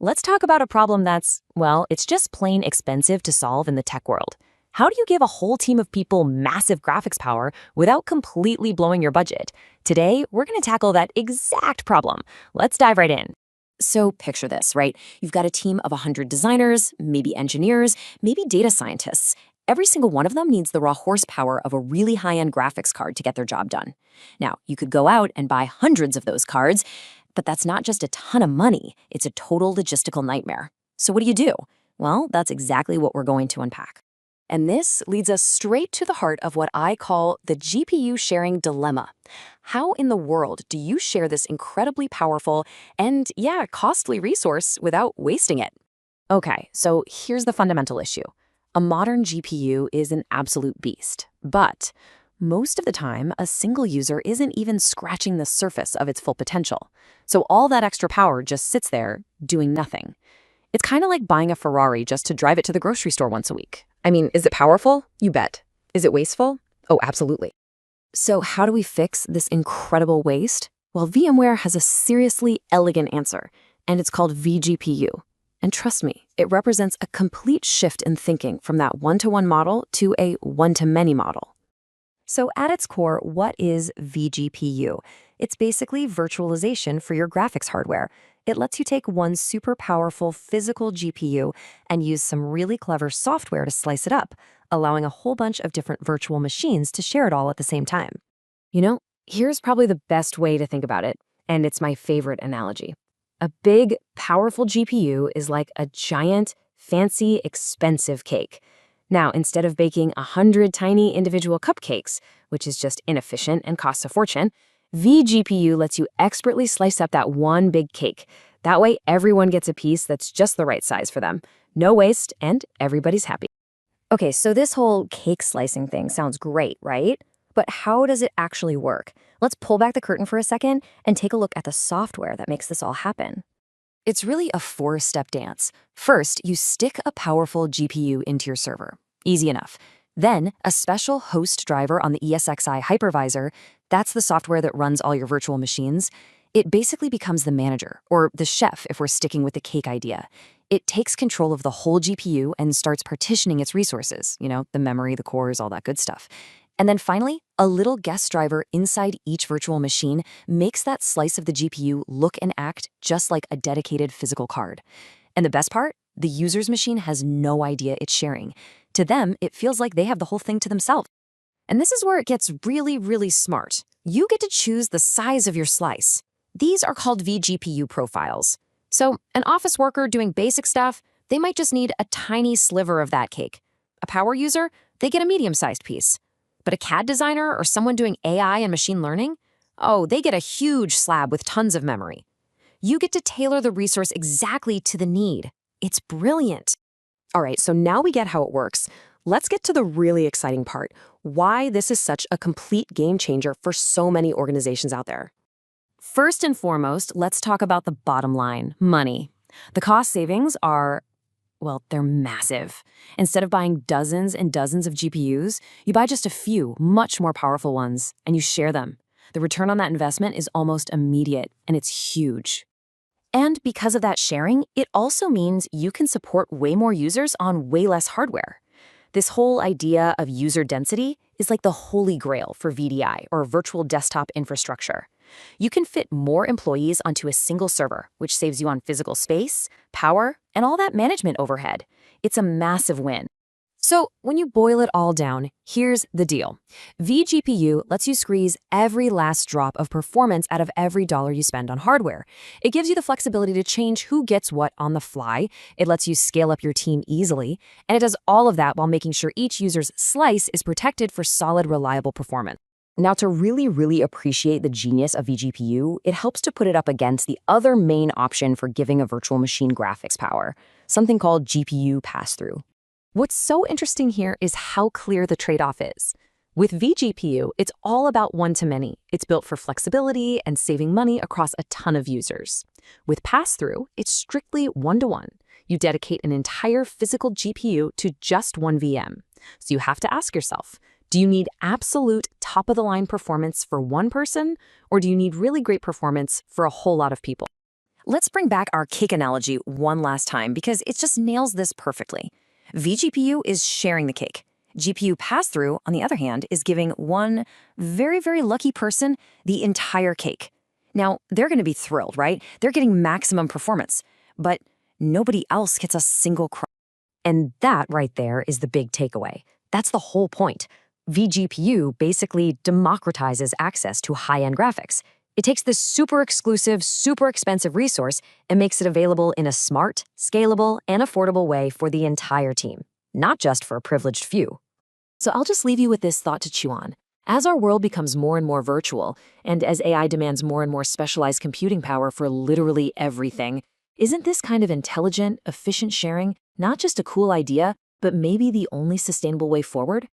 Let's talk about a problem that's, well, it's just plain expensive to solve in the tech world. How do you give a whole team of people massive graphics power without completely blowing your budget? Today, we're going to tackle that exact problem. Let's dive right in. So picture this, right? You've got a team of 100 designers, maybe engineers, maybe data scientists. Every single one of them needs the raw horsepower of a really high-end graphics card to get their job done. Now, you could go out and buy hundreds of those cards, but that's not just a ton of money, it's a total logistical nightmare. So what do? Well, that's exactly what we're going to unpack. And this leads us straight to the heart of what I call the GPU sharing dilemma. How in the world do you share this incredibly powerful and, yeah, costly resource without wasting it? Okay, so here's the fundamental issue. A modern GPU is an absolute beast, but most of the time, a single user isn't even scratching the surface of its full potential. So all that extra power just sits there, doing nothing. It's kind of like buying a Ferrari just to drive it to the grocery store once a week. I mean, is it powerful? You bet. Is it wasteful? Oh, absolutely. So how do we fix this incredible waste? Well, VMware has a seriously elegant answer, and it's called vGPU. And trust me, it represents a complete shift in thinking from that one-to-one model to a one-to-many model. So at its core, what is vGPU? It's basically virtualization for your graphics hardware. It lets you take one super powerful physical GPU and use some really clever software to slice it up, allowing a whole bunch of different virtual machines to share it all at the same time. Here's probably the best way to think about it, and it's my favorite analogy. A big, powerful GPU is like a giant, fancy, expensive cake. Now, instead of baking 100 tiny individual cupcakes, which is just inefficient and costs a fortune, vGPU lets you expertly slice up that one big cake. That way, everyone gets a piece that's just the right size for them. No waste, and everybody's happy. Okay, so this whole cake slicing thing sounds great, right? But how does it actually work? Let's pull back the curtain for a second and take a look at the software that makes this all happen. It's really a four-step dance. First, you stick a powerful GPU into your server. Easy enough. Then, a special host driver on the ESXi hypervisor, that's the software that runs all your virtual machines. It basically becomes the manager, or the chef if we're sticking with the cake idea. It takes control of the whole GPU and starts partitioning its resources, the memory, the cores, all that good stuff. And then finally, a little guest driver inside each virtual machine makes that slice of the GPU look and act just like a dedicated physical card. And the best part? The user's machine has no idea it's sharing. To them, it feels like they have the whole thing to themselves. And this is where it gets really, really smart. You get to choose the size of your slice. These are called vGPU profiles. So an office worker doing basic stuff, they might just need a tiny sliver of that cake. A power user, they get a medium-sized piece. But a CAD designer or someone doing AI and machine learning, oh, they get a huge slab with tons of memory. You get to tailor the resource exactly to the need. It's brilliant. All right, so now we get how it works. Let's get to the really exciting part, why this is such a complete game changer for so many organizations out there. First and foremost, let's talk about the bottom line, money. The cost savings are, well, they're massive. Instead of buying dozens and dozens of GPUs, you buy just a few, much more powerful ones, and you share them. The return on that investment is almost immediate, and it's huge. And because of that sharing, it also means you can support way more users on way less hardware. This whole idea of user density is like the holy grail for VDI, or virtual desktop infrastructure. You can fit more employees onto a single server, which saves you on physical space, power, and all that management overhead. It's a massive win. So when you boil it all down, here's the deal. vGPU lets you squeeze every last drop of performance out of every dollar you spend on hardware. It gives you the flexibility to change who gets what on the fly. It lets you scale up your team easily. And it does all of that while making sure each user's slice is protected for solid, reliable performance. Now, to really, really appreciate the genius of vGPU, it helps to put it up against the other main option for giving a virtual machine graphics power, something called GPU pass-through. What's so interesting here is how clear the trade-off is. With vGPU, it's all about one-to-many. It's built for flexibility and saving money across a ton of users. With pass-through, it's strictly one-to-one. You dedicate an entire physical GPU to just one VM. So you have to ask yourself, do you need absolute top-of-the-line performance for one person, or do you need really great performance for a whole lot of people? Let's bring back our cake analogy one last time because it just nails this perfectly. vGPU is sharing the cake. GPU pass-through, on the other hand, is giving one very, very lucky person the entire cake. Now, they're going to be thrilled, right? They're getting maximum performance, but nobody else gets a single crumb. And that right there is the big takeaway. That's the whole point. vGPU basically democratizes access to high-end graphics. It takes this super exclusive, super expensive resource and makes it available in a smart, scalable, and affordable way for the entire team, not just for a privileged few. So I'll just leave you with this thought to chew on. As our world becomes more and more virtual, and as AI demands more and more specialized computing power for literally everything, isn't this kind of intelligent, efficient sharing not just a cool idea, but maybe the only sustainable way forward?